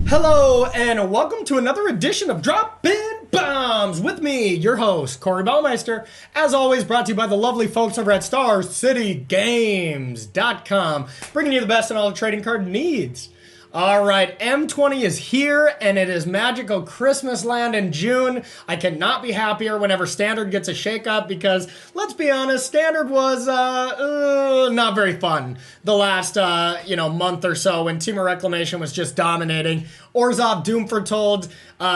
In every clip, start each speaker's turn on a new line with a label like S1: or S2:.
S1: Hello and welcome to another edition of Droppin Baums with me, your host, Corey Baumeister. As always, brought to you by the lovely folks over at StarCityGames.com, bringing you the best in all the trading card needs. All right, M20 is here, and it is magical Christmas land in June. I cannot be happier whenever Standard gets a shakeup because, let's be honest, Standard was not very fun the last month or so when Team of Reclamation was just dominating. Orzhov Doomfortold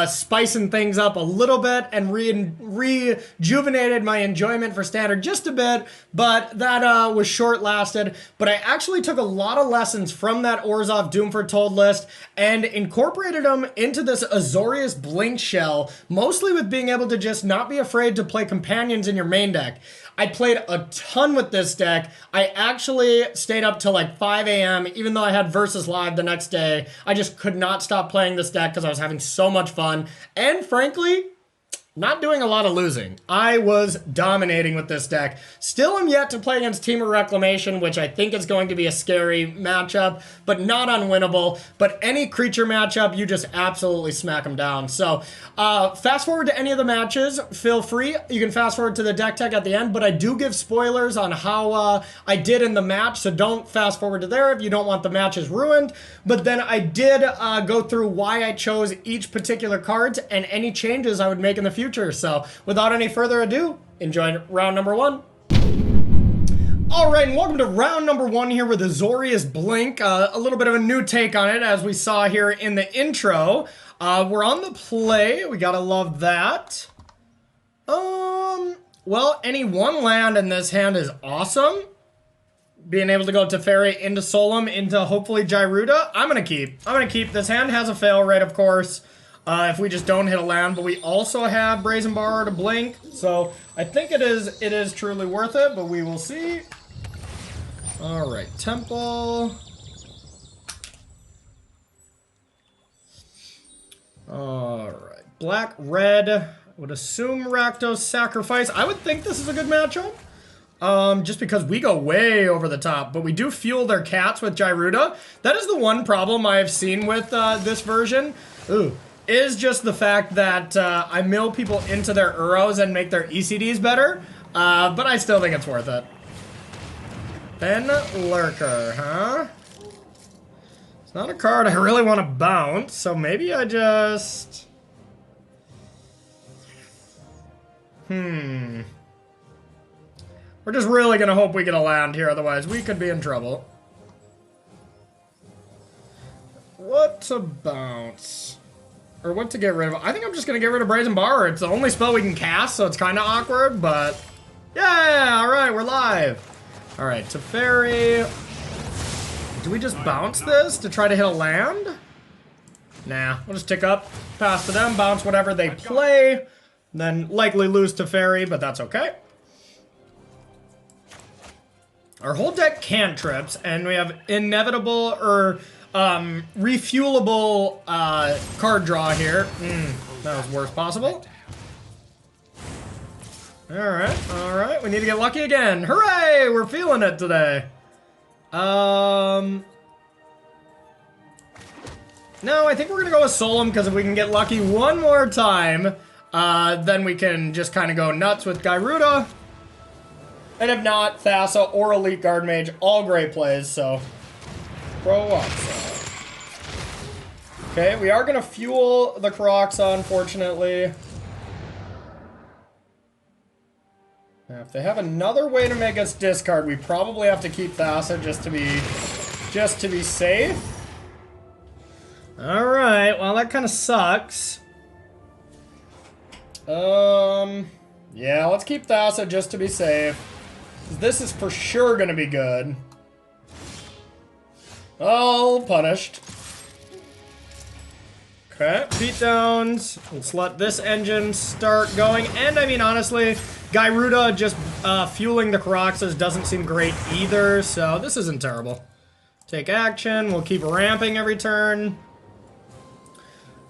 S1: spicing things up a little bit and rejuvenated my enjoyment for Standard just a bit, but that was short-lasted. But I actually took a lot of lessons from that Orzhov Doomfortold list and incorporated them into this Azorius Blink shell, mostly with being able to just not be afraid to play companions in your main deck. I played a ton with this deck. I actually stayed up till like 5 a.m. even though I had Versus Live the next day. I just could not stop playing this deck because I was having so much fun. And frankly, not doing a lot of losing. I was dominating with this deck. Still am yet to play against Team of Reclamation, which I think is going to be a scary matchup, but not unwinnable. But any creature matchup, you just absolutely smack them down. So fast forward to any of the matches. Feel free. You can fast forward to the deck tech at the end, but I do give spoilers on how I did in the match, so don't fast forward to there if you don't want the matches ruined. But then I did go through why I chose each particular cards and any changes I would make in the future. So without any further ado, enjoy round number one. All right, and welcome to round number one here with Azorius Blink. A little bit of a new take on it, as we saw here in the intro. We're on the play. We gotta love that. Well, any one land in this hand is awesome. Being able to go Teferi into Solemn into hopefully Gyruda. I'm gonna keep. This hand has a fail rate, of course. If we just don't hit a land, but we also have Brazen Borrower to blink, so I think it is truly worth it, but we will see. All right, Temple. All right, black, red. Would assume Rakdos Sacrifice. I would think this is a good matchup. Just because we go way over the top, but we do fuel their cats with Gyruda. That is the one problem I have seen with this version. Is just the fact that I mill people into their Uros and make their ECDs better, but I still think it's worth it. Ben Lurker, huh? It's not a card I really want to bounce, so maybe I just... We're just really gonna hope we get a land here, otherwise we could be in trouble. What to bounce? Or what to get rid of? I think I'm just going to get rid of Brazen Borrower. It's the only spell we can cast, so it's kind of awkward, but... Yeah, alright, we're live. Alright, Teferi. Do we just bounce this to try to hit a land? Nah, we'll just tick up, pass to them, bounce whatever they play, then likely lose Teferi, but that's okay. Our whole deck cantrips, and we have inevitable, or... refuelable card draw here. That was worst possible. Alright, we need to get lucky again. Hooray! We're feeling it today. No, I think we're gonna go with Solemn, because if we can get lucky one more time, then we can just kind of go nuts with Gyruda. And if not, Thassa or Elite Guard Mage, all great plays, so... Pro Oxa. Okay, we are going to fuel the Kroxa, unfortunately. Now, if they have another way to make us discard, we probably have to keep Thassa just to be safe. Alright, well that kind of sucks. Yeah, let's keep Thassa just to be safe. This is for sure going to be good. Oh, punished. Okay, beatdowns. Let's let this engine start going. And I mean, honestly, Gyruda just fueling the Kroxas doesn't seem great either, so this isn't terrible. Take action. We'll keep ramping every turn.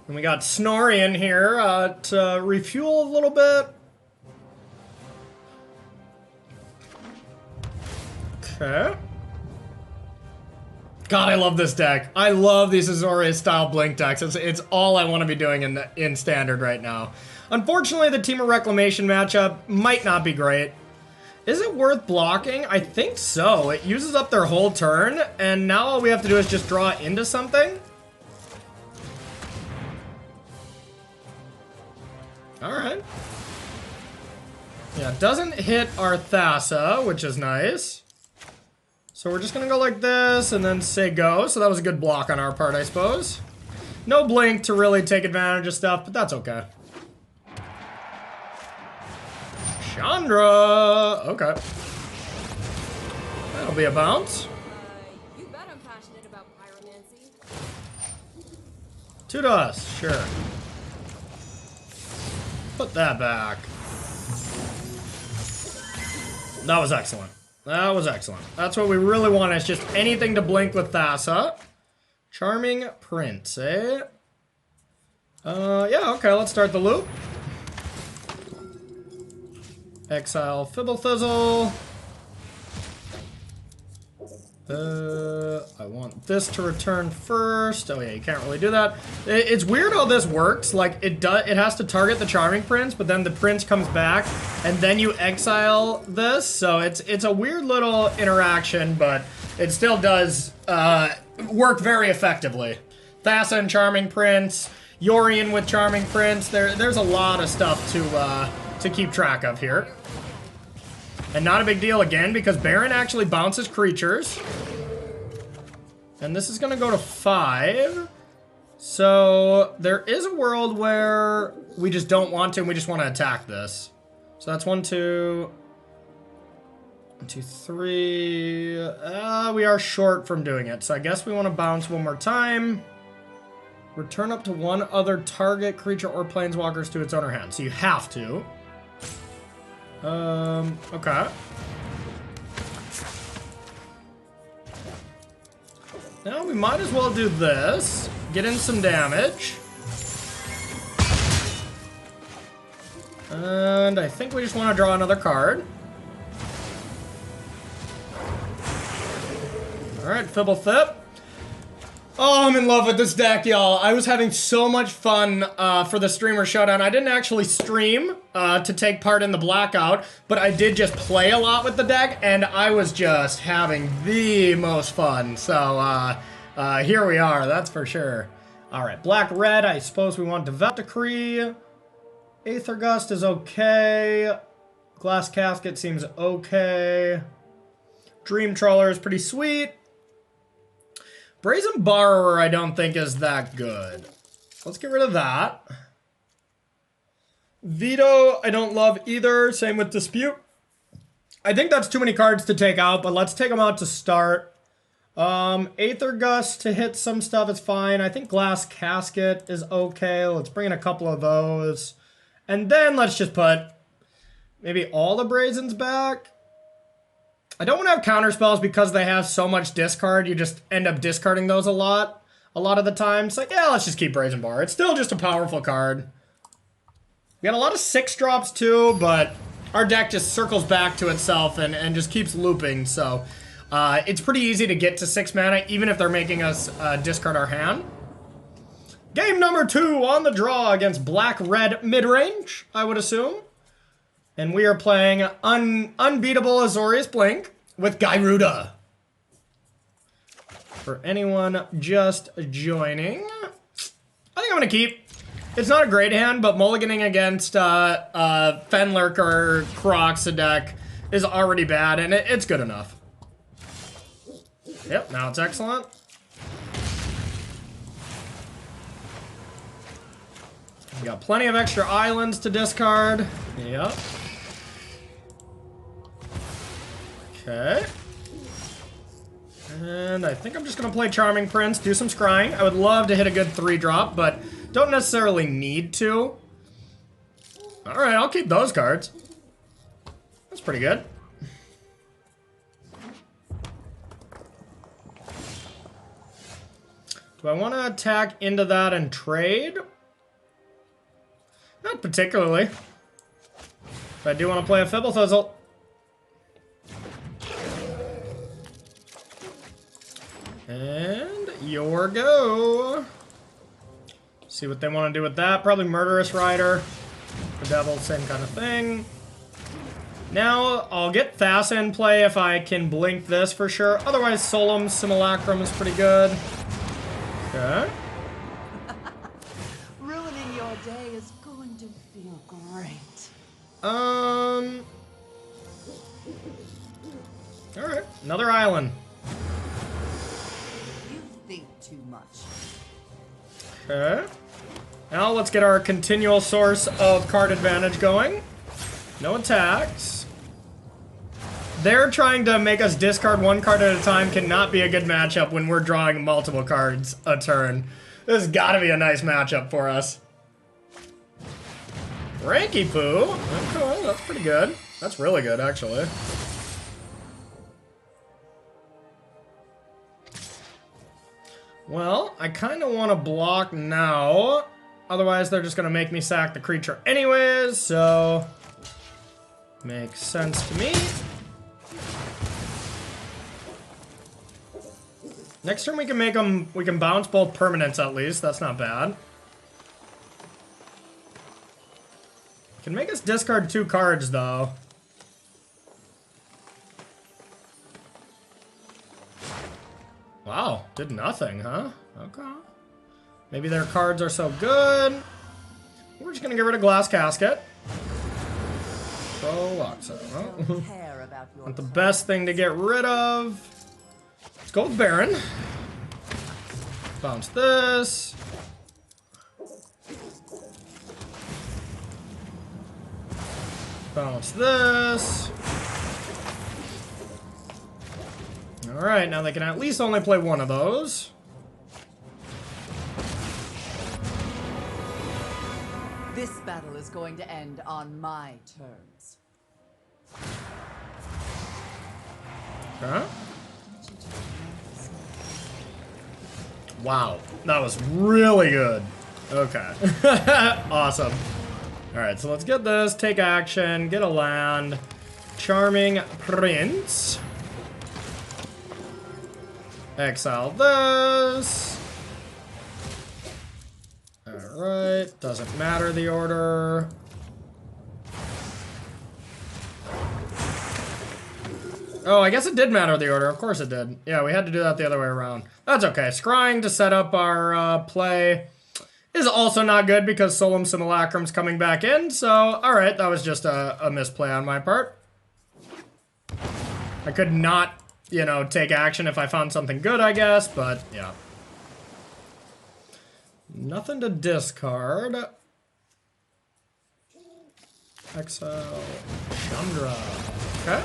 S1: And we got Snorri in here to refuel a little bit. Okay. God, I love this deck. I love these Azorius style blink decks. It's all I want to be doing in standard right now. Unfortunately, the Team of Reclamation matchup might not be great. Is it worth blocking? I think so. It uses up their whole turn, and now all we have to do is just draw into something. Alright. Yeah, it doesn't hit our Thassa, which is nice. So we're just gonna go like this, and then say go. So that was a good block on our part, I suppose. No blink to really take advantage of stuff, but that's okay. Chandra! Okay. That'll be a bounce.
S2: You bet I'm passionate about pyromancy.
S1: 2 to us, sure. Put that back. That was excellent. That was excellent. That's what we really want, is just anything to blink with Thassa. Charming Prince, eh? Yeah, okay, let's start the loop. Exile Fibble-Thizzle. I want this to return first. Oh yeah, you can't really do that. It's weird how this works. Like, it has to target the Charming Prince, but then the Prince comes back, and then you exile this. So it's a weird little interaction, but it still does work very effectively. Thassa and Charming Prince, Yorion with Charming Prince. There's a lot of stuff to keep track of here. And not a big deal again, because Baron actually bounces creatures. And this is going to go to 5. So there is a world where we just don't want to, and we just want to attack this. So that's 1, 2... 1, 2, 3... we are short from doing it, so I guess we want to bounce one more time. Return up to one other target creature or planeswalkers to its owner hand. So you have to. Okay. Now we might as well do this. Get in some damage. And I think we just want to draw another card. Alright, Fibble-Thip. Oh, I'm in love with this deck, y'all. I was having so much fun for the Streamer Showdown. I didn't actually stream to take part in the blackout, but I did just play a lot with the deck, and I was just having the most fun. So, here we are, that's for sure. Alright, Black-Red, I suppose we want Devout Decree. Aether Gust is okay. Glass Casket seems okay. Dream Trawler is pretty sweet. Brazen Borrower I don't think is that good. Let's get rid of that. Veto I don't love either. Same with Dispute. I think that's too many cards to take out, but let's take them out to start. Aether Gust to hit some stuff is fine. I think Glass Casket is okay. Let's bring in a couple of those. And then let's just put maybe all the Brazens back. I don't want to have counter spells because they have so much discard. You just end up discarding those a lot of the time. It's like, yeah, let's just keep Brazen Bar. It's still just a powerful card. We got a lot of 6-drops too, but our deck just circles back to itself and just keeps looping. So it's pretty easy to get to 6 mana, even if they're making us discard our hand. Game number 2 on the draw against Black-Red Midrange, I would assume. And we are playing Unbeatable Azorius Blink with Gyruda. For anyone just joining, I think I'm going to keep. It's not a great hand, but mulliganing against Fenlurk or Croxadek is already bad, and it's good enough. Yep, now it's excellent. We got plenty of extra islands to discard. Yep. Okay. And I think I'm just going to play Charming Prince, do some scrying. I would love to hit a good 3-drop, but don't necessarily need to. Alright, I'll keep those cards. That's pretty good. Do I want to attack into that and trade? Not particularly. But I do want to play a Fibble-Thizzle. And your go. See what they want to do with that. Probably Murderous Rider. The Devil, same kind of thing. Now, I'll get Thassa in play if I can blink this for sure. Otherwise, Solemn Simulacrum is pretty good. Okay.
S3: Ruining your day is going to feel great.
S1: Alright, another island.
S3: You think too much.
S1: Okay. Now let's get our continual source of card advantage going. No attacks. They're trying to make us discard one card at a time. Cannot be a good matchup when we're drawing multiple cards a turn. This has got to be a nice matchup for us. Ranky Poo. Okay, that's pretty good. That's really good, actually. Well, I kind of want to block now. Otherwise, they're just going to make me sack the creature anyways, so... Makes sense to me. Next turn we can make them... We can bounce both permanents at least. That's not bad. Can make us discard 2 cards, though. Wow, did nothing, huh? Okay. Maybe their cards are so good. We're just gonna get rid of Glass Casket.
S3: Don't care about your
S1: Not the best thing to get rid of. Let's go with Baron. Bounce this. Bounce this. Alright, now they can at least only play one of those.
S3: This battle is going to end on my terms.
S1: Huh? Wow, that was really good. Okay. Awesome. Alright, so let's get this, take action, get a land. Charming Prince. Exile this. Alright, doesn't matter the order. Oh, I guess it did matter the order. Of course it did. Yeah, we had to do that the other way around. That's okay. Scrying to set up our play is also not good because Solemn Simulacrum's coming back in. So, alright, that was just a misplay on my part. I could not, you know, take action if I found something good, I guess, but yeah. Nothing to discard. Exile. Chandra. Okay.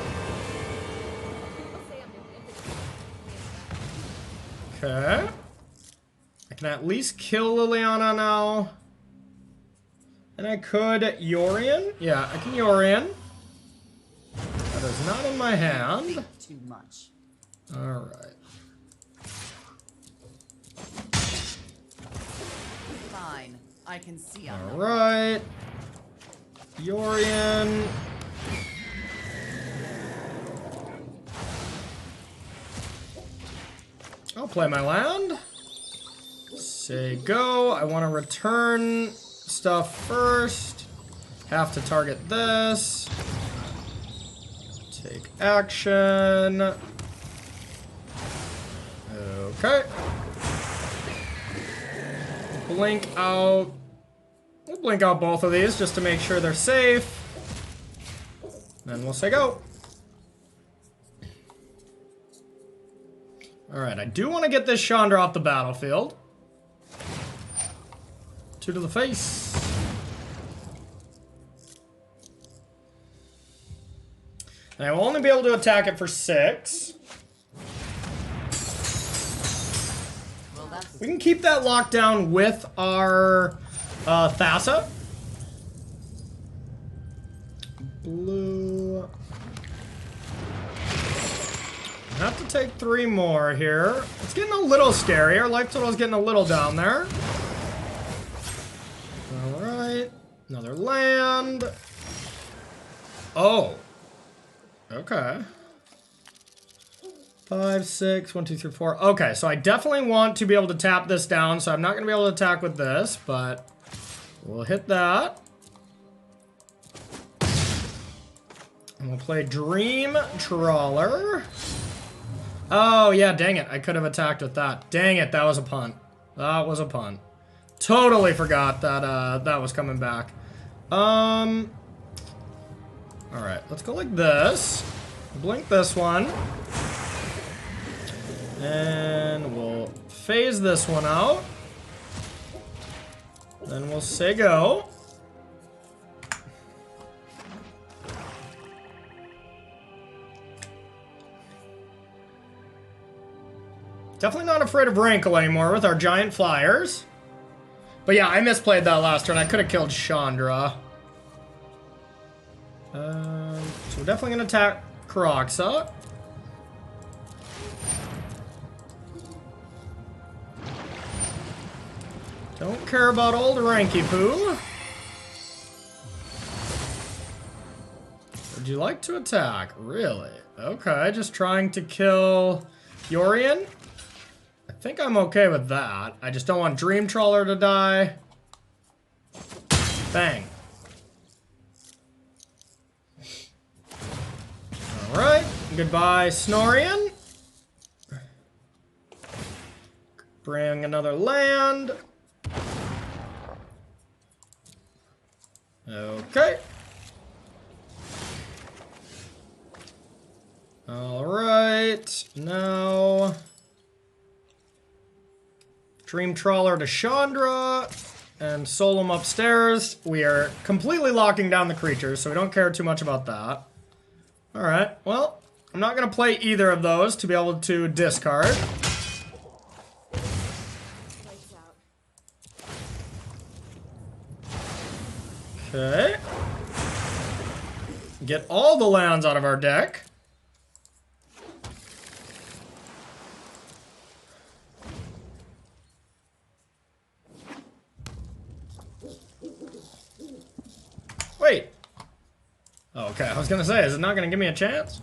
S1: Okay. I can at least kill Liliana now. And I could Yorion. Yeah, I can Yorion. That is not in my hand.
S3: Too much.
S1: Alright.
S3: Fine. I can see.
S1: Alright. Yorion. I'll play my land. Say go. I want to return stuff first. Have to target this. Take action. Okay. Blink out. We'll blink out both of these just to make sure they're safe. Then we'll say go. Alright, I do want to get this Chandra off the battlefield. 2 to the face. And I will only be able to attack it for 6.
S3: Well, that's
S1: We can keep that locked down with our Thassa. Blue. I have to take 3 more here. It's getting a little scary. Our life total is getting a little down there. Alright. Another land. Oh. Okay. 5, 6, 1, 2, 3, 4. Okay, so I definitely want to be able to tap this down, so I'm not going to be able to attack with this, but we'll hit that. And we'll play Dream Trawler. Oh, yeah, dang it. I could have attacked with that. Dang it, that was a punt. That was a punt. Totally forgot that that was coming back. Alright, let's go like this. Blink this one. And we'll phase this one out. Then we'll say go. Definitely not afraid of Rankle anymore with our giant flyers. But yeah, I misplayed that last turn. I could have killed Chandra. So we're definitely going to attack Karoxa. Don't care about old Ranky Poo. Would you like to attack? Really? Okay, just trying to kill Yorian. I think I'm okay with that. I just don't want Dream Trawler to die. Bang. Alright, goodbye Snorian. Bring another land. Okay. Alright, now Dream Trawler to Chandra and Solemn upstairs. We are completely locking down the creatures, so we don't care too much about that. Alright, well, I'm not going to play either of those to be able to discard.
S2: Lights out.
S1: Okay. Get all the lands out of our deck. Wait. Oh, okay, I was gonna say, is it not gonna give me a chance?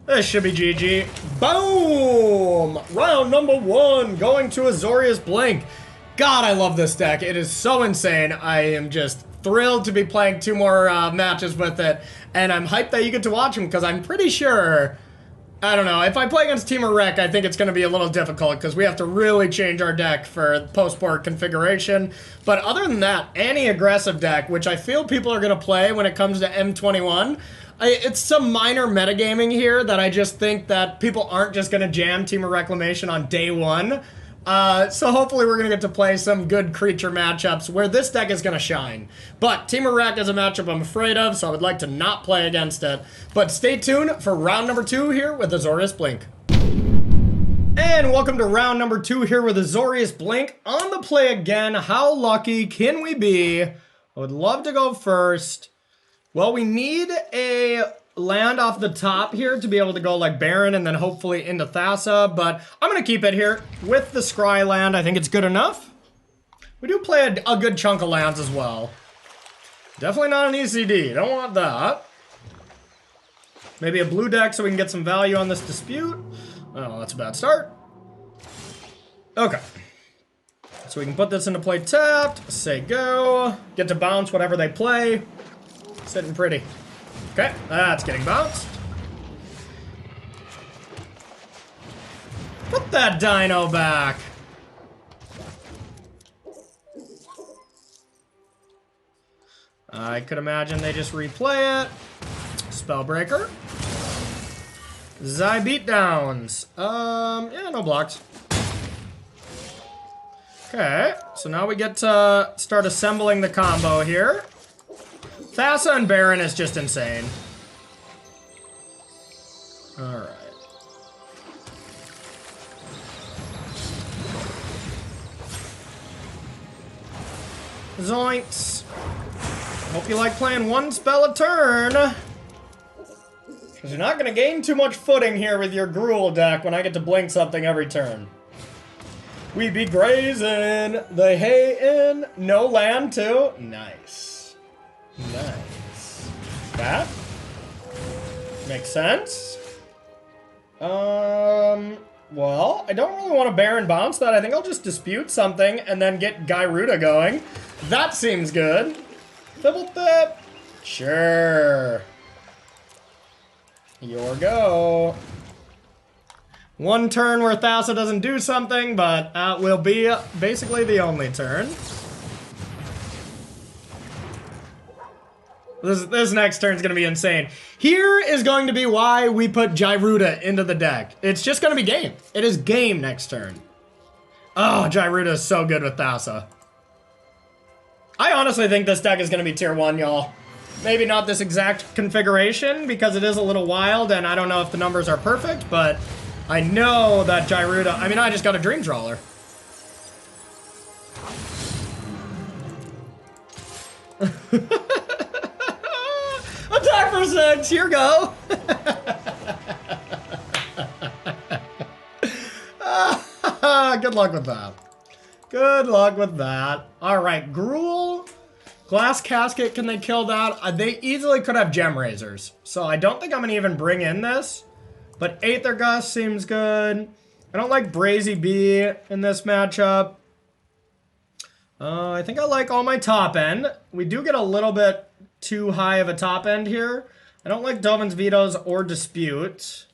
S1: This should be GG. Boom! Round number 1, going to Azorius Blink. God, I love this deck. It is so insane. I am just thrilled to be playing 2 more matches with it. And I'm hyped that you get to watch them, because I'm pretty sure... I don't know, if I play against Team Rec, I think it's going to be a little difficult because we have to really change our deck for post-board configuration. But other than that, any aggressive deck, which I feel people are going to play when it comes to M21, it's some minor metagaming here that I just think that people aren't just going to jam Team Reclamation on day 1. So hopefully we're going to get to play some good creature matchups where this deck is going to shine. But Team Rec is a matchup I'm afraid of, so I would like to not play against it. But stay tuned for round number 2 here with Azorius Blink. And welcome to round number 2 here with Azorius Blink. On the play again, how lucky can we be? I would love to go first. Well, we need a land off the top here to be able to go like Baron and then hopefully into Thassa, but I'm going to keep it here with the Scry land. I think it's good enough. We do play a good chunk of lands as well. Definitely not an ECD. Don't want that. Maybe a blue deck so we can get some value on this dispute. Oh, that's a bad start. Okay. So we can put this into play tapped, say go, get to bounce whatever they play. Sitting pretty. Okay, that's getting bounced. Put that dino back. I could imagine they just replay it. Spellbreaker. Zai beatdowns. Yeah, no blocks. Okay, so now we get to start assembling the combo here. Thassa and Baron is just insane. Alright. Zoinks. Hope you like playing one spell a turn. Because you're not going to gain too much footing here with your Gruul deck when I get to blink something every turn. We be grazing the hay in. No land too. Nice. Nice. That? Makes sense. Well, I don't really want to Baron bounce that. I think I'll just dispute something and then get Gyruda going. That seems good. Thibblethip. Sure. Your go. One turn where Thassa doesn't do something, but that will be basically the only turn. This next turn is going to be insane. Here is going to be why we put Gyruda into the deck. It's just going to be game. It is game next turn. Oh, Gyruda is so good with Thassa. I honestly think this deck is going to be tier 1, y'all. Maybe not this exact configuration because it is a little wild and I don't know if the numbers are perfect, but I know that Gyruda... I mean, I just got a Dream Trawler. Attack for 6, here go. Good luck with that. Good luck with that. All right, Gruul, Glass Casket, can they kill that? They easily could have Gem Razors, so I don't think I'm gonna even bring in this, but Aether Gust seems good. I don't like Brazy Bee in this matchup. I think I like all my top end. We do get a little bit too high of a top end here. I don't like Dovin's Vetoes or Dispute.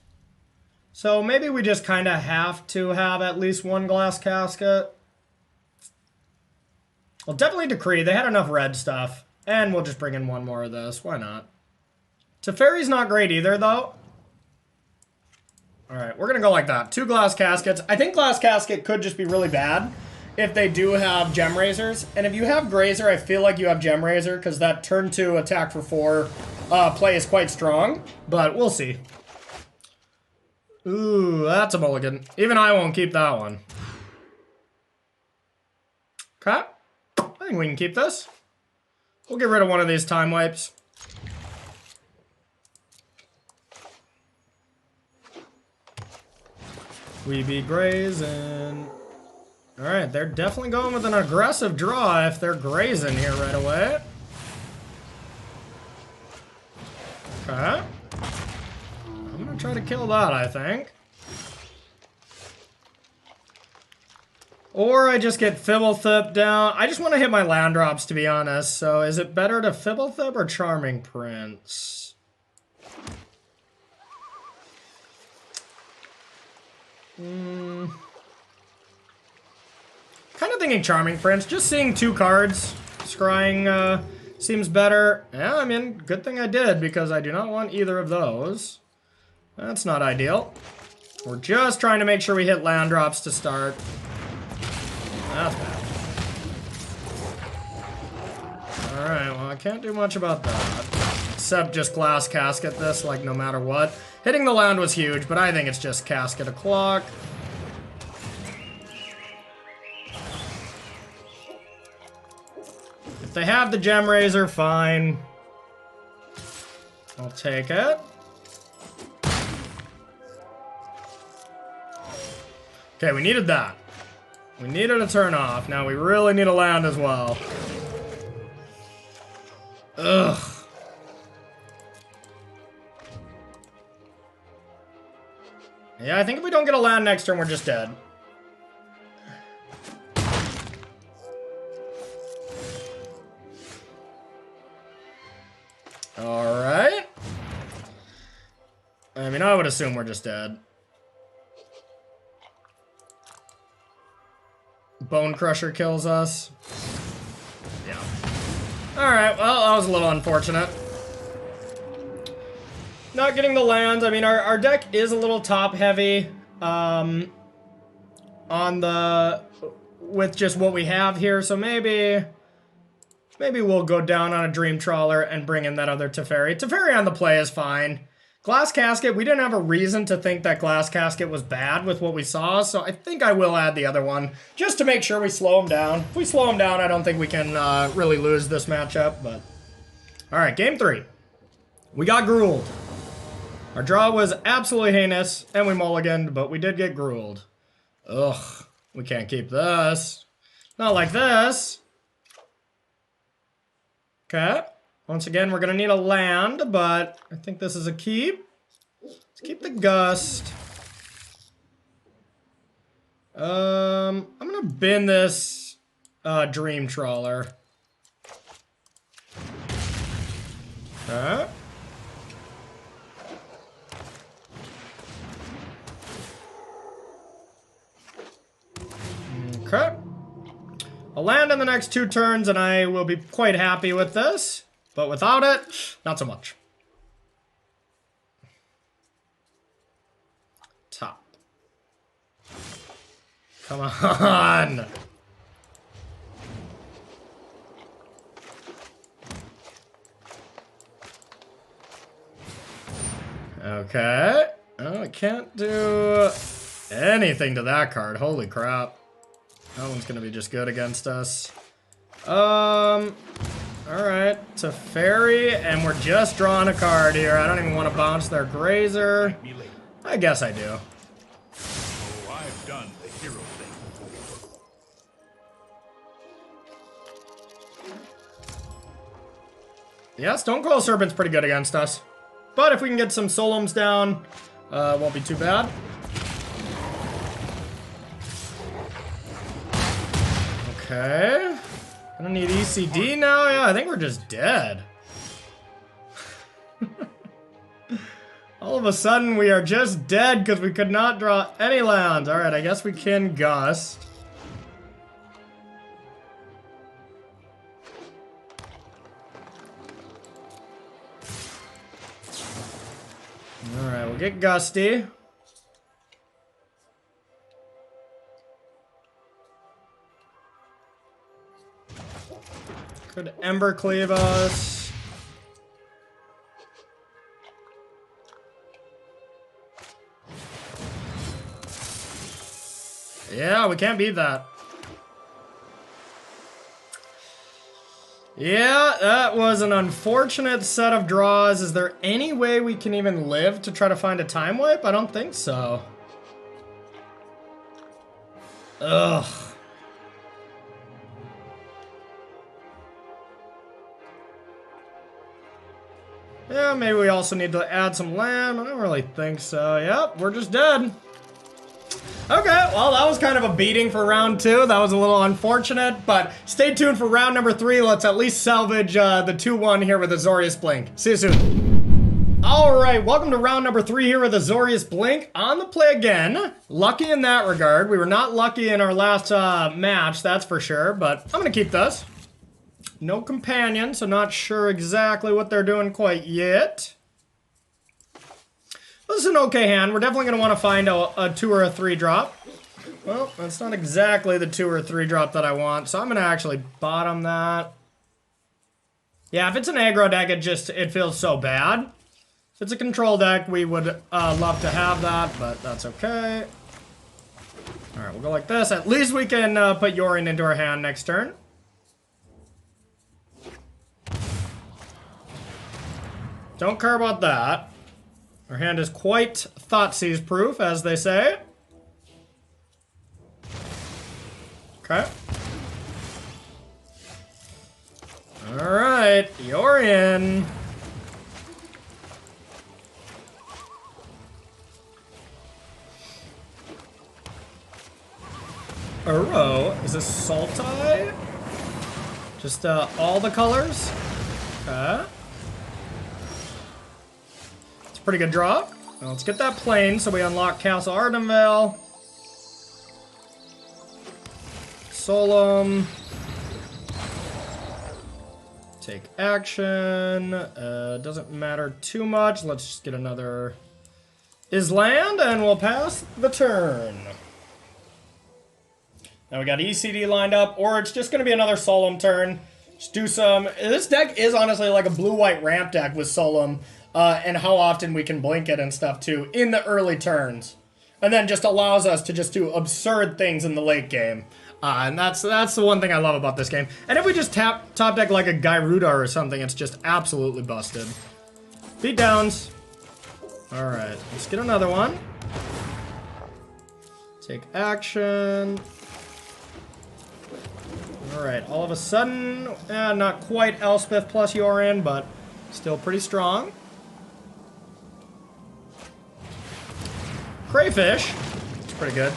S1: So maybe we just kind of have to have at least one Glass Casket. Well, definitely Decree. They had enough red stuff. And we'll just bring in one more of this. Why not? Teferi's not great either, though. Alright, we're going to go like that. 2 Glass Caskets. I think Glass Casket could just be really bad if they do have Gem Razors. And if you have Grazer, I feel like you have Gem Razor, because that turn 2 attack for 4 play is quite strong. But we'll see. Ooh, that's a mulligan. Even I won't keep that one. Okay. I think we can keep this. We'll get rid of one of these time wipes. We be grazing. Alright, they're definitely going with an aggressive draw if they're grazing here right away. Okay. I'm gonna try to kill that, I think. Or I just get Fibblethip down. I just want to hit my land drops, to be honest. So is it better to Fibblethip or Charming Prince? Kind of thinking Charming Prince. Just seeing 2 cards. Scrying seems better. Yeah, I mean, good thing I did, because I do not want either of those. That's not ideal. We're just trying to make sure we hit land drops to start. That's bad. Alright, well, I can't do much about that. Except just Glass Casket this, like, no matter what. Hitting the land was huge, but I think it's just Casket a clock. If they have the Gem Razor, fine. I'll take it. Okay, we needed that. We needed a turn off. Now we really need a land as well. Ugh. Yeah, I think if we don't get a land next turn, we're just dead. Alright. I mean, I would assume we're just dead. Bone Crusher kills us. Yeah. Alright, well, that was a little unfortunate. Not getting the lands. I mean, our deck is a little top heavy on the... with just what we have here, so maybe we'll go down on a Dream Trawler and bring in that other Teferi. Teferi on the play is fine. Glass Casket, we didn't have a reason to think that Glass Casket was bad with what we saw, so I think I will add the other one, just to make sure we slow him down. If we slow him down, I don't think we can really lose this matchup, but... Alright, game 3. We got Gruuled. Our draw was absolutely heinous, and we mulliganed, but we did get Gruuled. Ugh, we can't keep this. Not like this. Okay. Once again, we're going to need a land, but I think this is a keep. keep the Gust. I'm gonna bin this Dream Trawler. Okay. Okay. I'll land in the next 2 turns and I will be quite happy with this. But without it, not so much. Top. Come on. Okay. Oh, I can't do anything to that card. Holy crap. That one's gonna be just good against us. Alright. It's a fairy, and we're just drawing a card here. I don't even want to bounce their Grazer. I guess I do.
S4: Oh, I've done the hero thing before.
S1: Yeah, Stone Coil Serpent's pretty good against us. But if we can get some Solums down, it won't be too bad. Okay. I don't need ECD now. Yeah, I think we're just dead. All of a sudden, we are just dead because we could not draw any lands. All right, I guess we can Gust. All right, we'll get Gusty. Could Ember Cleave us. Yeah, we can't beat that. Yeah, that was an unfortunate set of draws. Is there any way we can even live to try to find a time wipe? I don't think so. Ugh. Yeah, maybe we also need to add some land. I don't really think so. Yep, we're just dead. Okay, well, that was kind of a beating for round 2. That was a little unfortunate, but stay tuned for round number 3. Let's at least salvage the 2-1 here with Azorius Blink. See you soon. All right, welcome to round number 3 here with Azorius Blink. On the play again. Lucky in that regard. We were not lucky in our last match, that's for sure, but I'm going to keep this. No companion, so not sure exactly what they're doing quite yet. This is an okay hand. We're definitely going to want to find a 2 or a 3 drop. Well, that's not exactly the 2 or 3 drop that I want, so I'm going to actually bottom that. Yeah, if it's an aggro deck, it feels so bad. If it's a control deck, we would love to have that, but that's okay. Alright, we'll go like this. At least we can put Yorion into our hand next turn. Don't care about that. Our hand is quite Thoughtseize proof, as they say. Okay. Alright, Yorion. Uro. Is this Sultai? Just all the colors? Okay. Pretty good draw. Now let's get that plane so we unlock Castle Ardenvale. Solemn. Take action. Doesn't matter too much. Let's just get another Island and we'll pass the turn. Now we got ECD lined up, or it's just going to be another Solemn turn. Just do some... This deck is honestly like a blue-white ramp deck with Solemn. And how often we can blink it and stuff too in the early turns. And then just allows us to just do absurd things in the late game. And that's the one thing I love about this game. And if we just top deck like a Gyruda or something, it's just absolutely busted. Beat downs. Alright, let's get another one. Take action. Alright, all of a sudden, not quite Elspeth plus Yorion, but still pretty strong. Crayfish. It's pretty good.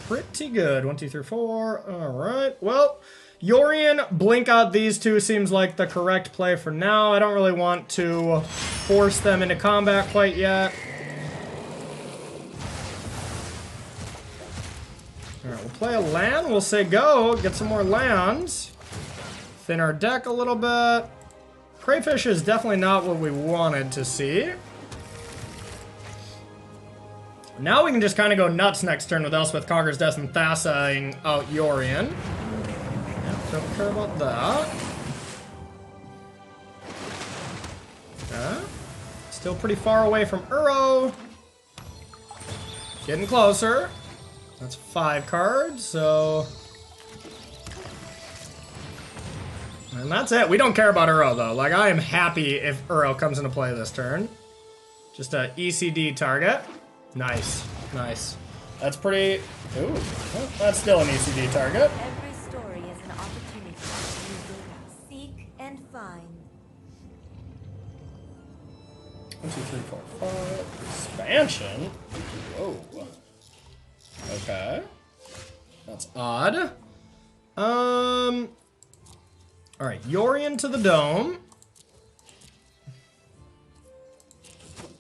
S1: Pretty good. 1, 2, 3, 4. Alright. Well, Yorion, blink out these two seems like the correct play for now. I don't really want to force them into combat quite yet. Alright, we'll play a land. We'll say go. Get some more lands. Thin our deck a little bit. Crayfish is definitely not what we wanted to see. Now we can just kind of go nuts next turn with Elspeth Conquers Death and Thassaing out Yorion. Don't care about that. Okay. Still pretty far away from Uro. Getting closer. That's 5 cards, so... And that's it. We don't care about Uro, though. Like, I am happy if Uro comes into play this turn. Just a ECD target. Nice. Nice. That's pretty... Ooh. Well, that's still an ECD target.
S5: Every story is an opportunity to seek and find.
S1: 1, 2, 3, 4, 5. Expansion? Whoa. Okay. That's odd. Alright, Yorion to the dome.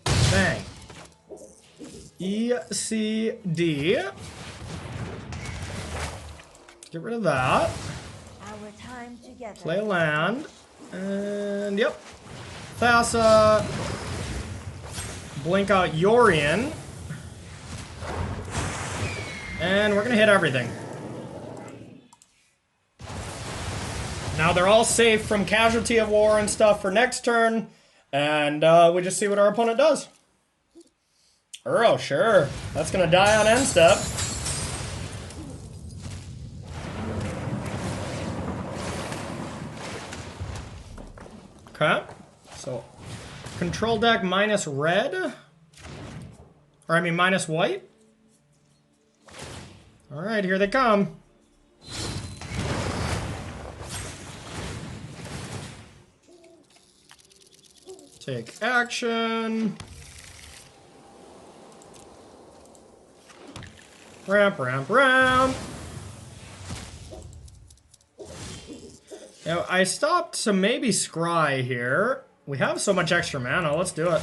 S1: Bang. ECD. Get rid of that.
S5: Our time together.
S1: Play a land. And yep. Thassa. Blink out Yorion. And we're gonna hit everything. Now they're all safe from Casualty of War and stuff for next turn. And we just see what our opponent does. Uro, sure. That's gonna die on end step. Okay. So, control deck minus red. Or I mean minus white. Alright, here they come. Take action. Ramp, ramp, ramp. Now, I stopped to maybe scry here. We have so much extra mana, let's do it.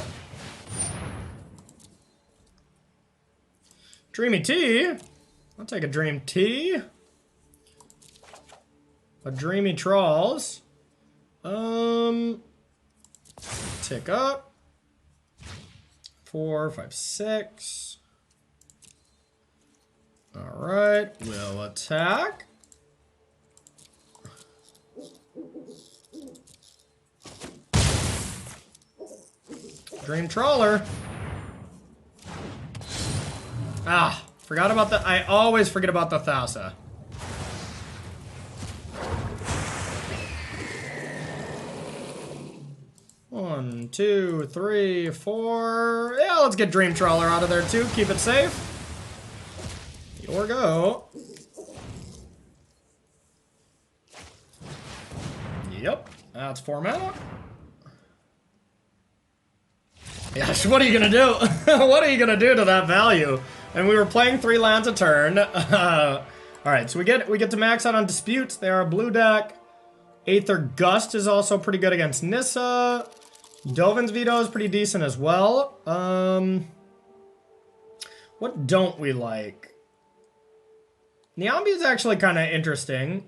S1: Dreamy Tea. I'll take a Dream Tea. A Dreamy Trolls. Tick up. 4, 5, 6. Alright, we'll attack. Dream Trawler. Ah, forgot about the... I always forget about the Thassa. One, 2, 3, 4. Yeah, let's get Dream Trawler out of there too. Keep it safe. Your go. Yep, that's 4 mana. Yes, what are you gonna do? What are you gonna do to that value? And we were playing 3 lands a turn. Alright, so we get to max out on Disputes. They are a blue deck. Aether Gust is also pretty good against Nissa. Dovin's Veto is pretty decent as well. What don't we like? Niambi is actually kind of interesting.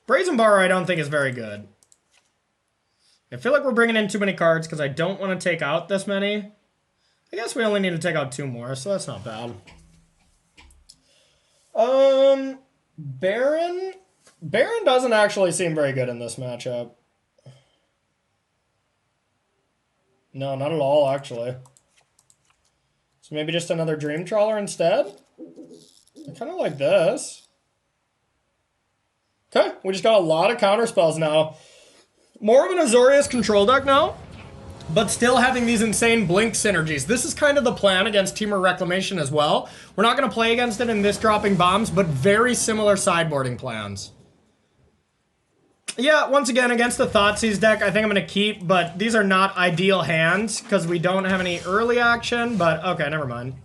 S1: Brazen Bar I don't think is very good. I feel like we're bringing in too many cards because I don't want to take out this many. I guess we only need to take out 2 more, so that's not bad. Baron? Baron doesn't actually seem very good in this matchup. No, not at all, actually. So maybe just another Dream Trawler instead? I kind of like this. Okay, we just got a lot of counter spells now. More of an Azorius control deck now, but still having these insane blink synergies. This is kind of the plan against Teamer Reclamation as well. We're not going to play against it in this Droppin Baums, but very similar sideboarding plans. Yeah, once again, against the Thoughtseize deck, I think I'm going to keep, but these are not ideal hands because we don't have any early action, but okay, never mind.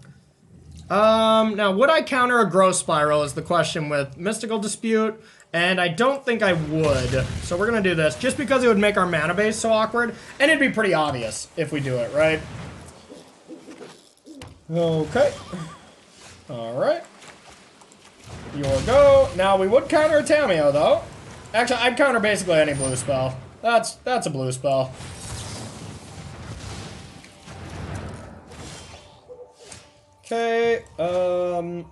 S1: Now, would I counter a Growth Spiral is the question with Mystical Dispute, and I don't think I would. So we're going to do this just because it would make our mana base so awkward, and it'd be pretty obvious if we do it, right? Okay. Alright. Your go. Now, we would counter a Tameo, though. Actually, I'd counter basically any blue spell. That's a blue spell. Okay, I'm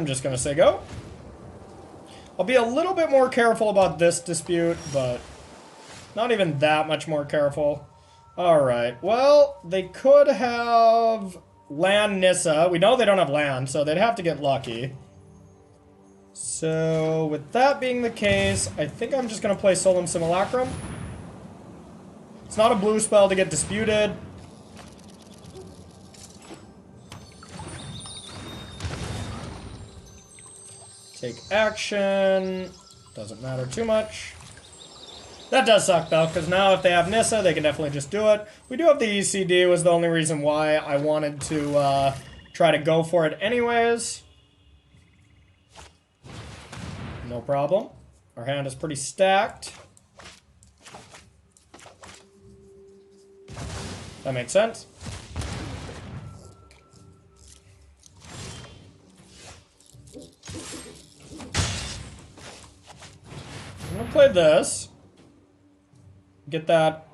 S1: just gonna say go. I'll be a little bit more careful about this dispute, but not even that much more careful. Alright, well, they could have land Nissa. We know they don't have land, so they'd have to get lucky. So, with that being the case, I think I'm just going to play Solemn Simulacrum. It's not a blue spell to get disputed. Take action. Doesn't matter too much. That does suck, though, because now if they have Nissa, they can definitely just do it. We do have the ECD, was the only reason why I wanted to try to go for it anyways. No problem. Our hand is pretty stacked. That makes sense. I'm gonna play this. Get that.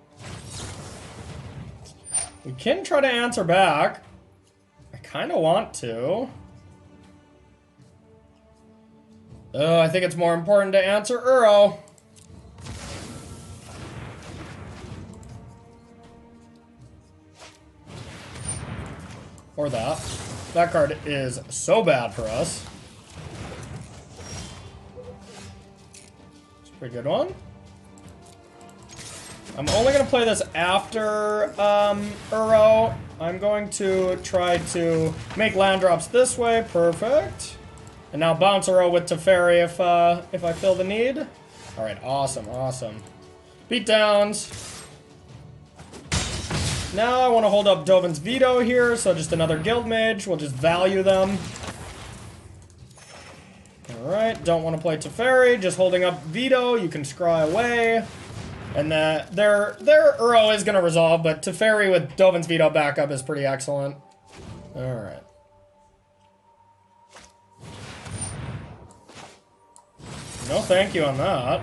S1: We can try to answer back. I kind of want to. I think it's more important to answer Uro. Or that. That card is so bad for us. It's a pretty good one. I'm only going to play this after Uro. I'm going to try to make land drops this way. Perfect. And now bounce Uro with Teferi if I feel the need. Alright, awesome, awesome. Beatdowns. Now I want to hold up Dovin's Veto here, so just another Guild Mage. We'll just value them. Alright, don't want to play Teferi, just holding up Veto. You can scry away. And their Uro is going to resolve, but Teferi with Dovin's Veto backup is pretty excellent. Alright. No thank you on that.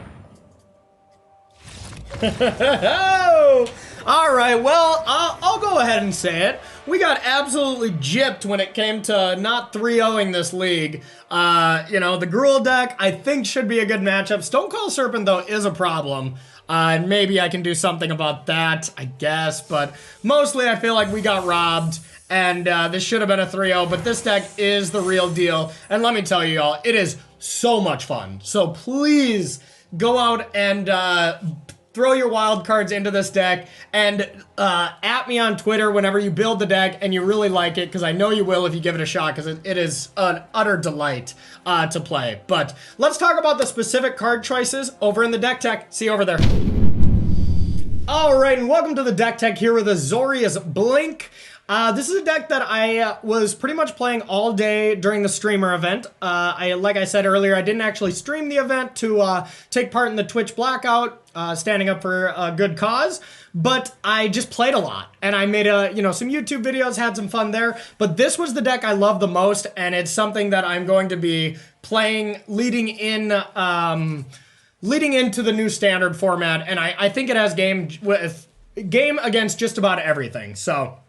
S1: Alright, well, I'll go ahead and say it. We got absolutely gypped when it came to not 3-0ing this league. You know, the Gruul deck, I think, should be a good matchup. Stonecoil Serpent, though, is a problem. And maybe I can do something about that, I guess. But mostly, I feel like we got robbed. And this should have been a 3-0, but this deck is the real deal. And let me tell you, y'all, it is so much fun. So please go out and throw your wild cards into this deck and at me on Twitter whenever you build the deck and you really like it, because I know you will if you give it a shot, because it is an utter delight to play. But let's talk about the specific card choices over in the deck tech. See you over there. All right, and welcome to the deck tech here with Azorius Blink. This is a deck that I was pretty much playing all day during the streamer event. Like I said earlier, I didn't actually stream the event to take part in the Twitch blackout, standing up for a good cause, but I just played a lot, and I made some YouTube videos, had some fun there. But this was the deck I love the most, and it's something that I'm going to be playing leading into the new standard format, and I think it has game against just about everything. So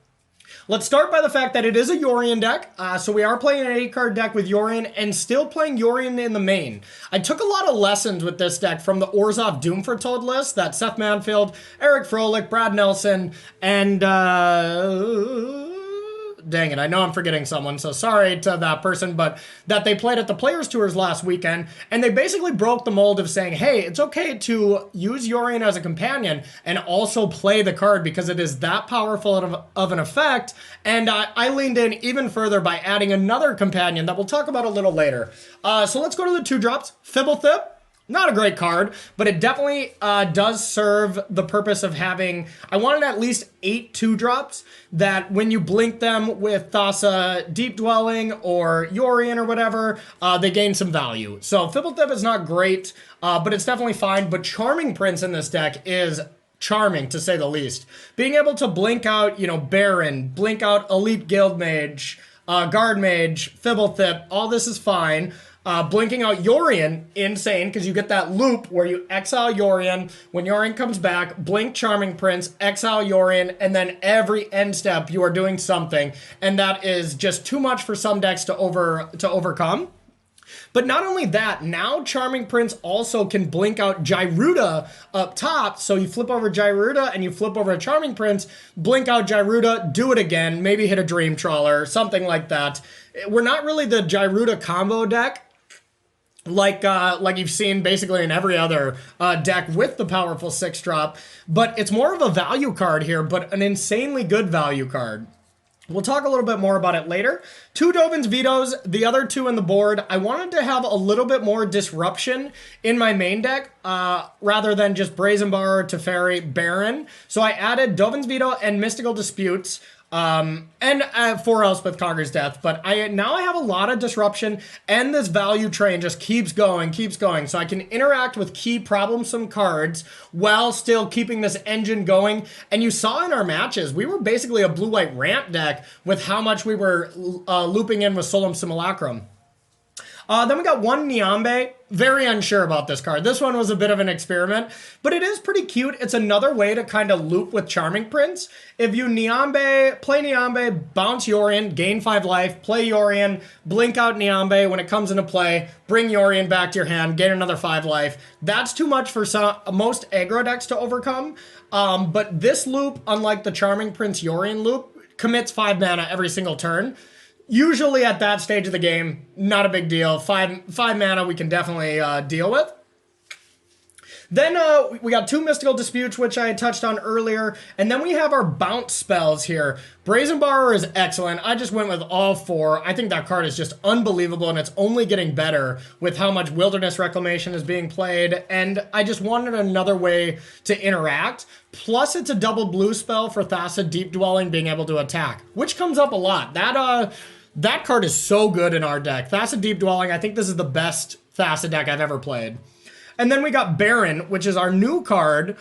S1: let's start by the fact that it is a Yorion deck. So we are playing an 8-card deck with Yorion and still playing Yorion in the main. I took a lot of lessons with this deck from the Orzhov Doomfortold list that Seth Manfield, Eric Froelich, Brad Nelson, and dang it, I know I'm forgetting someone, so sorry to that person, but that they played at the Players Tours last weekend, and they basically broke the mold of saying, hey, it's okay to use Yorion as a companion and also play the card because it is that powerful of an effect, and I leaned in even further by adding another companion that we'll talk about a little later. So let's go to the 2-drops. Fibblethip. Not a great card, but it definitely does serve the purpose of having, I wanted at least 8 2-drops that when you blink them with Thassa Deep Dwelling or Yorion or whatever, they gain some value. So Fibblethip is not great, but it's definitely fine. But Charming Prince in this deck is charming, to say the least. Being able to blink out, you know, Baron, blink out Elite Guild Mage, Guard Mage, Fibblethip, all this is fine. Blinking out Yorion, insane, because you get that loop where you exile Yorion. When Yorion comes back, blink Charming Prince, exile Yorion, and then every end step you are doing something. And that is just too much for some decks to overcome. But not only that, now Charming Prince also can blink out Gyruda up top. So you flip over Gyruda and you flip over a Charming Prince, blink out Gyruda, do it again, maybe hit a Dream Trawler, something like that. We're not really the Gyruda combo deck, like you've seen basically in every other deck with the powerful 6-drop, but it's more of a value card here, but an insanely good value card. We'll talk a little bit more about it later. 2 Dovin's Vetoes, the other 2 in the board. I wanted to have a little bit more disruption in my main deck rather than just Brazen Bar, Teferi, Baron. So I added Dovin's Veto and Mystical Disputes. And 4 Elspeth Conquers Death, but now I have a lot of disruption, and this value train just keeps going, so I can interact with key problemsome cards while still keeping this engine going. And you saw in our matches, we were basically a blue-white ramp deck with how much we were looping in with Solemn Simulacrum. Then we got 1 Niambe. Very unsure about this card. This one was a bit of an experiment, but it is pretty cute. It's another way to kind of loop with Charming Prince. If you play Niambe, bounce Yorion, gain 5 life, play Yorion, blink out Niambe when it comes into play, bring Yorion back to your hand, gain another 5 life. That's too much for most aggro decks to overcome. But this loop, unlike the Charming Prince Yorion loop, commits 5 mana every single turn. Usually at that stage of the game, not a big deal. 5 mana we can definitely deal with. Then we got 2 Mystical Disputes, which I touched on earlier. And then we have our bounce spells here. Brazen Borrower is excellent. I just went with all 4. I think that card is just unbelievable, and it's only getting better with how much Wilderness Reclamation is being played. And I just wanted another way to interact. Plus, it's a double blue spell for Thassa Deep Dwelling being able to attack, which comes up a lot. That card is so good in our deck. Thassa Deep Dwelling, I think this is the best Thassa deck I've ever played. And then we got Baron, which is our new card,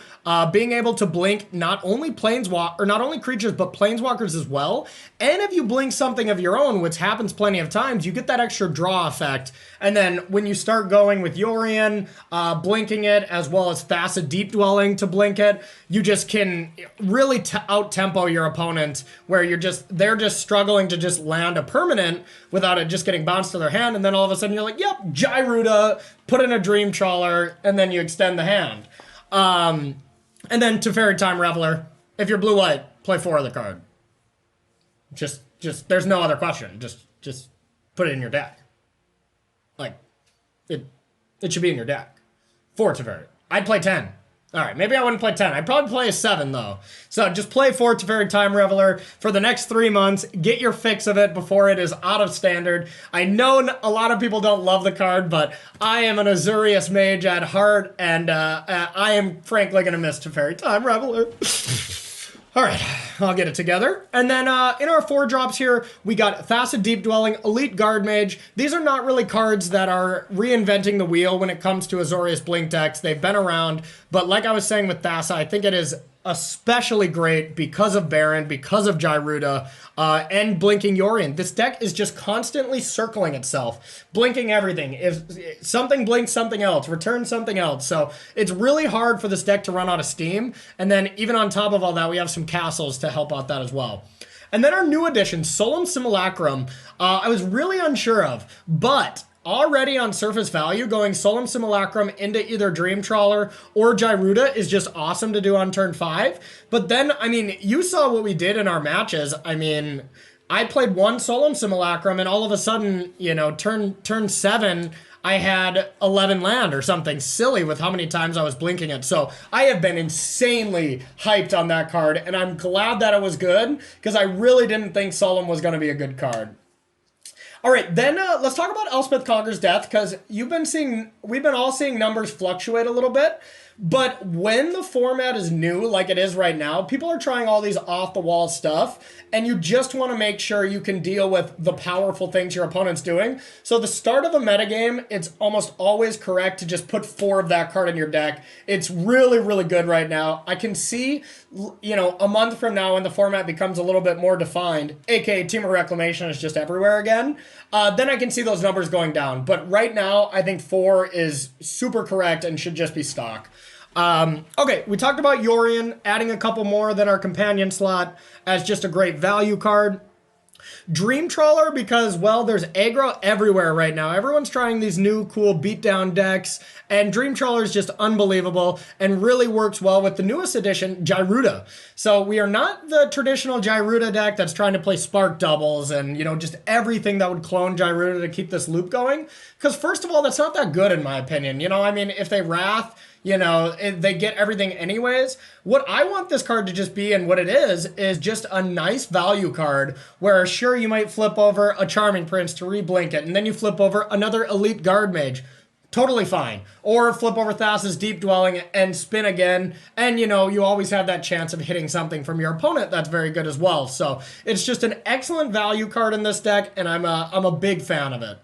S1: being able to blink not only creatures, but planeswalkers as well. And if you blink something of your own, which happens plenty of times, you get that extra draw effect. And then when you start going with Yorion, blinking it, as well as Thassa Deep Dwelling to blink it, you just can really out-tempo your opponent, where they're just struggling to just land a permanent without it just getting bounced to their hand, and then all of a sudden you're like, yep, Gyruda, put in a Dream Trawler, and then you extend the hand. And then Teferi Time Reveler, if you're blue-white, play 4 of the card. Just there's no other question. Just put it in your deck. Like, it should be in your deck. 4 Teferi. I'd play 10. All right, maybe I wouldn't play 10. I'd probably play a 7, though. So just play 4 Teferi Time Reveler for the next 3 months. Get your fix of it before it is out of standard. I know a lot of people don't love the card, but I am an Azorius mage at heart, and I am frankly going to miss Teferi Time Reveler. All right, I'll get it together. And then in our 4 drops here, we got Thassa Deep Dwelling, Elite Guard Mage. These are not really cards that are reinventing the wheel when it comes to Azorius Blink decks. They've been around, but like I was saying with Thassa, I think it is especially great because of Baron, because of Gyruda, and blinking Yorion. This deck is just constantly circling itself, blinking everything. If something blinks something else, return something else. So it's really hard for this deck to run out of steam. And then even on top of all that, we have some castles to help out that as well. And then our new addition, Solemn Simulacrum, I was really unsure of, but already on surface value, going Solemn Simulacrum into either Dream Trawler or Gyruda is just awesome to do on turn 5. But then, I mean, you saw what we did in our matches. I mean, I played one Solemn Simulacrum, and all of a sudden, you know, turn 7, I had 11 land or something silly with how many times I was blinking it. So I have been insanely hyped on that card, and I'm glad that it was good, because I really didn't think Solemn was going to be a good card. All right, then let's talk about Elspeth Conquers Death, because we've been all seeing numbers fluctuate a little bit. But when the format is new, like it is right now, people are trying all these off-the-wall stuff, and you just want to make sure you can deal with the powerful things your opponent's doing. So the start of a metagame, it's almost always correct to just put 4 of that card in your deck. It's really, really good right now. I can see, you know, a month from now when the format becomes a little bit more defined, aka Team of Reclamation is just everywhere again, then I can see those numbers going down. But right now, I think 4 is super correct and should just be stock. Okay, we talked about Yorion, adding a couple more than our companion slot as just a great value card. Dream Trawler, because, well, there's aggro everywhere right now. Everyone's trying these new cool beatdown decks, and Dream Trawler is just unbelievable and really works well with the newest edition, Gyruda. So we are not the traditional Gyruda deck that's trying to play Spark Doubles and, you know, just everything that would clone Gyruda to keep this loop going. Because, first of all, that's not that good in my opinion. You know, I mean, if they Wrath, you know, they get everything anyways. What I want this card to just be, and what it is just a nice value card where, sure, you might flip over a Charming Prince to reblink it, and then you flip over another Elite Guard Mage. Totally fine. Or flip over Thassa's Deep Dwelling and spin again, and, you know, you always have that chance of hitting something from your opponent that's very good as well. So it's just an excellent value card in this deck, and I'm a big fan of it.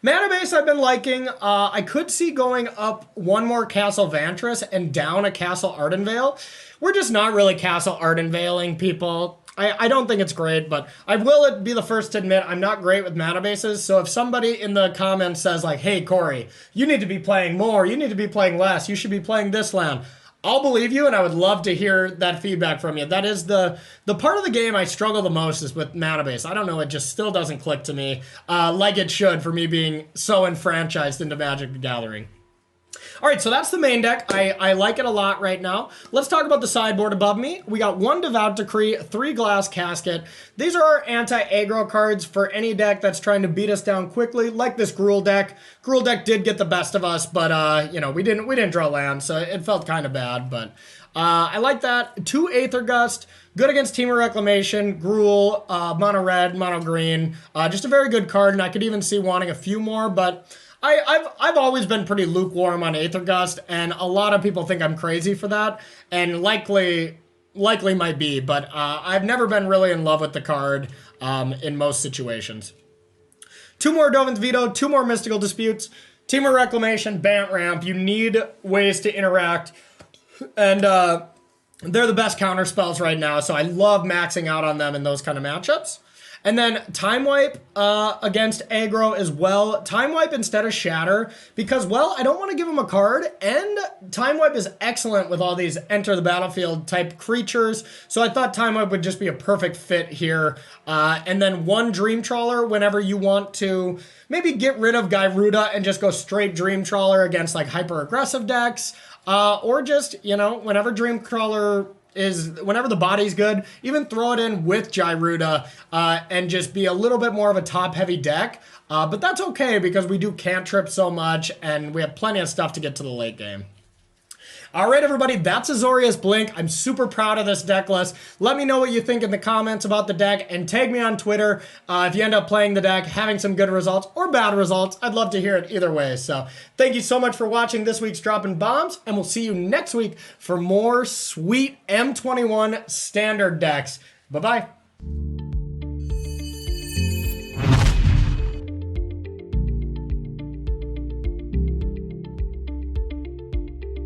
S1: Mana base I've been liking. I could see going up one more Castle Vantress and down a Castle Ardenvale. We're just not really Castle Ardenvaling people. I don't think it's great, but I will be the first to admit I'm not great with mana bases. So if somebody in the comments says like, hey, Corey, you need to be playing more, you need to be playing less, you should be playing this land, I'll believe you, and I would love to hear that feedback from you. That is the part of the game I struggle the most is with mana base. I don't know, it just still doesn't click to me like it should for me being so enfranchised into Magic the Gathering. All right, so that's the main deck. I like it a lot right now. Let's talk about the sideboard above me. We got 1 Devout Decree, 3 Glass Casket. These are our anti-aggro cards for any deck that's trying to beat us down quickly, like this Gruul deck. Gruul deck did get the best of us, but you know, we didn't draw land, so it felt kind of bad. But I like that. 2 Aether Gust. Good against Team of Reclamation, Gruul, mono red, mono green. Just a very good card, and I could even see wanting a few more, but I've always been pretty lukewarm on Aether Gust, and a lot of people think I'm crazy for that, and likely might be, but I've never been really in love with the card in most situations. 2 more Dovin's Veto, 2 more Mystical Disputes, Team of Reclamation, Bant Ramp. You need ways to interact, and they're the best counter spells right now, so I love maxing out on them in those kind of matchups. And then Time Wipe against aggro as well. Time Wipe instead of Shatter because, well, I don't want to give him a card, and Time Wipe is excellent with all these enter the battlefield type creatures, so I thought Time Wipe would just be a perfect fit here. And then 1 Dream Trawler whenever you want to maybe get rid of Gyruda and just go straight Dream Trawler against like hyper aggressive decks, or just, you know, whenever Dream Trawler whenever the body's good, even throw it in with Gyruda and just be a little bit more of a top-heavy deck. But that's okay because we do cantrip so much and we have plenty of stuff to get to the late game. All right, everybody, that's Azorius Blink. I'm super proud of this deck list. Let me know what you think in the comments about the deck and tag me on Twitter if you end up playing the deck, having some good results or bad results. I'd love to hear it either way. So thank you so much for watching this week's Droppin Bombs, and we'll see you next week for more sweet M21 standard decks. Bye-bye.